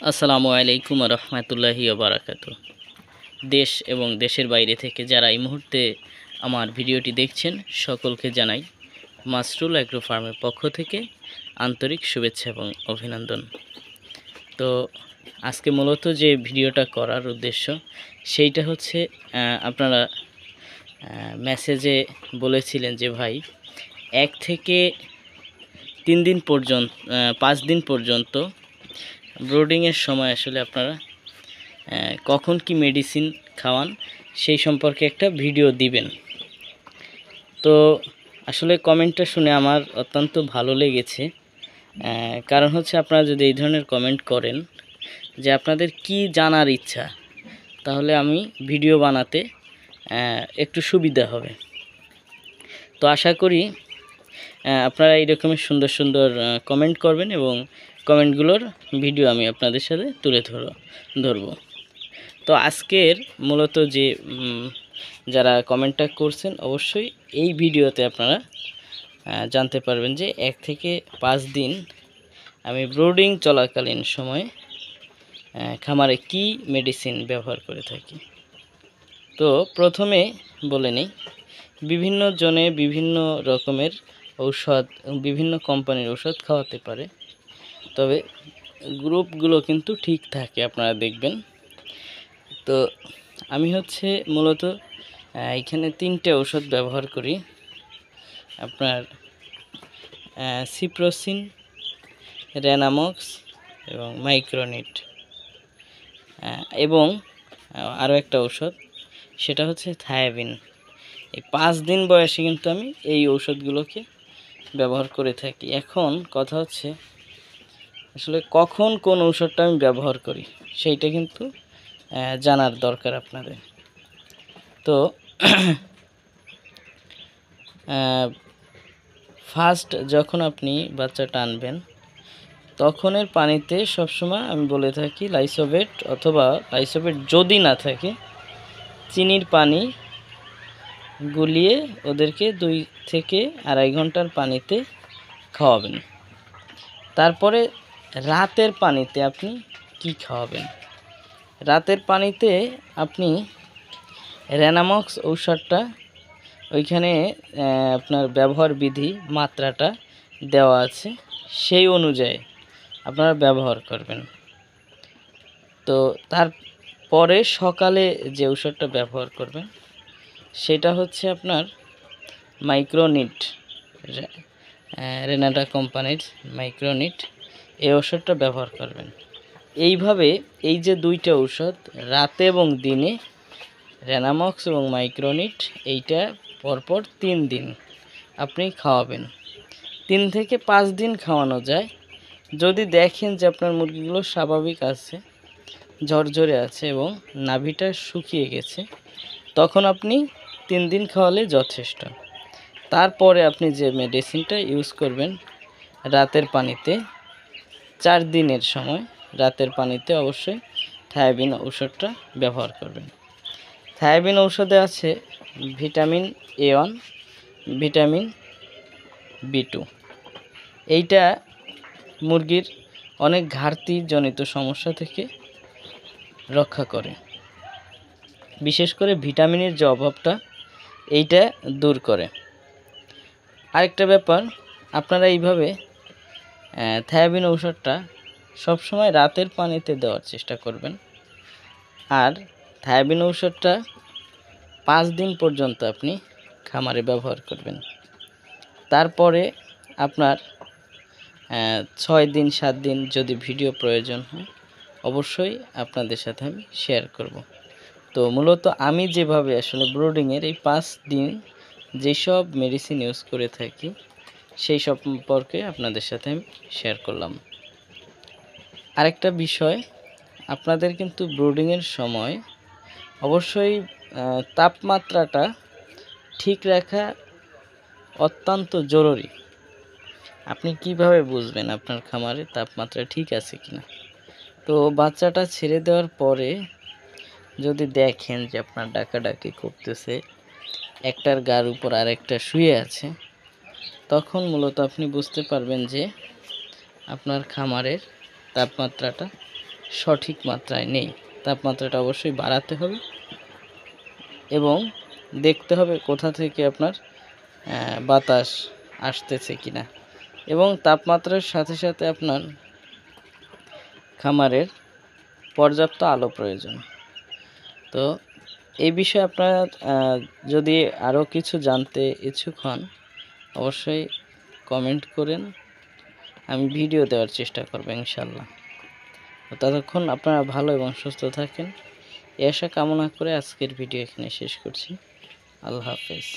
আসসালামু আলাইকুম রহমতুল্লাহি বারাকাতু। দেশ এবং দেশের বাইরে থেকে যারা এই মুহূর্তে আমার ভিডিওটি দেখছেন সকলকে জানাই মাসরুল অ্যাগ্রো ফার্মের পক্ষ থেকে আন্তরিক শুভেচ্ছা এবং অভিনন্দন। তো আজকে মূলত যে ভিডিওটা করার উদ্দেশ্য সেইটা হচ্ছে আপনারা মেসেজে বলেছিলেন যে ভাই 1 থেকে 3 দিন পর্যন্ত 5 দিন পর্যন্ত ব্রোডিংয়ের সময় আসলে আপনারা কখন কি মেডিসিন খাওয়ান সেই সম্পর্কে একটা ভিডিও দিবেন। তো আসলে কমেন্টটা শুনে আমার অত্যন্ত ভালো লেগেছে। কারণ হচ্ছে আপনারা যদি এই ধরনের কমেন্ট করেন যে আপনাদের কি জানার ইচ্ছা, তাহলে আমি ভিডিও বানাতে একটু সুবিধা হবে। তো আশা করি আপনারা এইরকমের সুন্দর সুন্দর কমেন্ট করবেন এবং কমেন্টগুলোর ভিডিও আমি আপনাদের সাথে তুলে ধরব। তো আজকের মূলত যে যারা কমেন্টটা করছেন অবশ্যই এই ভিডিওতে আপনারা জানতে পারবেন যে 1 থেকে 5 দিন আমি ব্রোডিং চলাকালীন সময়ে খামারে কি মেডিসিন ব্যবহার করে থাকি। তো প্রথমে বলে নিই, বিভিন্ন জনে বিভিন্ন রকমের ঔষধ, বিভিন্ন কোম্পানির ঔষধ খাওয়াতে পারে, তবে গ্রুপগুলো কিন্তু ঠিক থাকে, আপনারা দেখবেন। তো আমি হচ্ছে মূলত এখানে 3টে ঔষধ ব্যবহার করি। আপনার সিপ্রোসিন, রেনামক্স এবং মাইক্রোনিট, এবং আরও একটা ঔষধ সেটা হচ্ছে থায়াবিন। এই 5 দিন বয়সে কিন্তু আমি এই ঔষধগুলোকে ব্যবহার করে থাকি। এখন কথা হচ্ছে আসলে কখন কোন ঔষধটা আমি ব্যবহার করি সেইটা কিন্তু জানার দরকার আপনাদের। তো ফার্স্ট যখন আপনি বাচ্চাটা আনবেন তখনের পানিতে সবসময় আমি বলে থাকি লাইসোভেট, অথবা লাইসোভেট যদি না থাকে চিনির পানি গুলিয়ে ওদেরকে 2 থেকে 2.5 ঘন্টার পানিতে খাওয়াবেন। তারপরে রাতের পানিতে আপনি কি খাওয়াবেন? রাতের পানিতে আপনি রেনামক্স ঔষধটা ওইখানে আপনার ব্যবহার বিধি মাত্রাটা দেওয়া আছে, সেই অনুযায়ী আপনারা ব্যবহার করবেন। তো তারপরে সকালে যে ঔষধটা ব্যবহার করবেন সেটা হচ্ছে আপনার মাইক্রোনিট, রেনাটা কোম্পানির মাইক্রোনিট, এই ঔষধটা ব্যবহার করবেন। এইভাবে এই যে 2টা ঔষধ রাতে এবং দিনে, রেনামক্স এবং মাইক্রোনিট, এইটা পরপর 3 দিন আপনি খাওয়াবেন। 3 থেকে 5 দিন খাওয়ানো যায়। যদি দেখেন যে আপনার মুরগিগুলো স্বাভাবিক আছে, ঝরঝরে আছে এবং নাভিটা শুকিয়ে গেছে, তখন আপনি 3 দিন খাওয়ালে যথেষ্ট। তারপরে আপনি যে মেডিসিনটা ইউজ করবেন রাতের পানিতে, 4 দিনের সময় রাতের পানিতে অবশ্যই থায়াবিন ঔষধটা ব্যবহার করবেন। থায়াবিন ঔষধে আছে ভিটামিন A1, ভিটামিন B2। এইটা মুরগির অনেক ঘাটতিজনিত সমস্যা থেকে রক্ষা করে, বিশেষ করে ভিটামিনের যে অভাবটা এইটা দূর করে। আরেকটা ব্যাপার, আপনারা এইভাবে থায়াবিন ঔষধটা সবসময় রাতের পানিতে দেওয়ার চেষ্টা করবেন। আর থায়াবিন ঔষধটা 5 দিন পর্যন্ত আপনি খামারে ব্যবহার করবেন। তারপরে আপনার 6 দিন 7 দিন যদি ভিডিও প্রয়োজন হয় অবশ্যই আপনাদের সাথে আমি শেয়ার করব। তো মূলত আমি যেভাবে আসলে ব্রোডিংয়ের এই 5 দিন যেসব মেডিসিন ইউজ করে থাকি সেই সম্পর্কে আপনাদের সাথে আমি শেয়ার করলাম। আরেকটা বিষয়, আপনাদের কিন্তু ব্রোডিংয়ের সময় অবশ্যই তাপমাত্রাটা ঠিক রাখা অত্যন্ত জরুরি। আপনি কিভাবে বুঝবেন আপনার খামারে তাপমাত্রা ঠিক আছে কিনা? তো বাচ্চাটা ছেড়ে দেওয়ার পরে যদি দেখেন যে আপনার ডাকাডাকি করতেছে, একটার গার উপর আরেকটা শুয়ে আছে, তখন মূলত আপনি বুঝতে পারবেন যে আপনার খামারের তাপমাত্রাটা সঠিক মাত্রায় নেই। তাপমাত্রাটা অবশ্যই বাড়াতে হবে এবং দেখতে হবে কোথা থেকে আপনার বাতাস আসতেছে কিনা, এবং তাপমাত্রার সাথে সাথে আপনার খামারের পর্যাপ্ত আলো প্রয়োজন। তো এই বিষয়ে আপনারা যদি আরও কিছু জানতে ইচ্ছুক হন অবশ্যই কমেন্ট করেন, আমি ভিডিও দেওয়ার চেষ্টা করব ইনশাল্লাহ। ততক্ষণ আপনারা ভালো এবং সুস্থ থাকেন এই আশা কামনা করে আজকের ভিডিও এখানে শেষ করছি। আল্লাহ হাফেজ।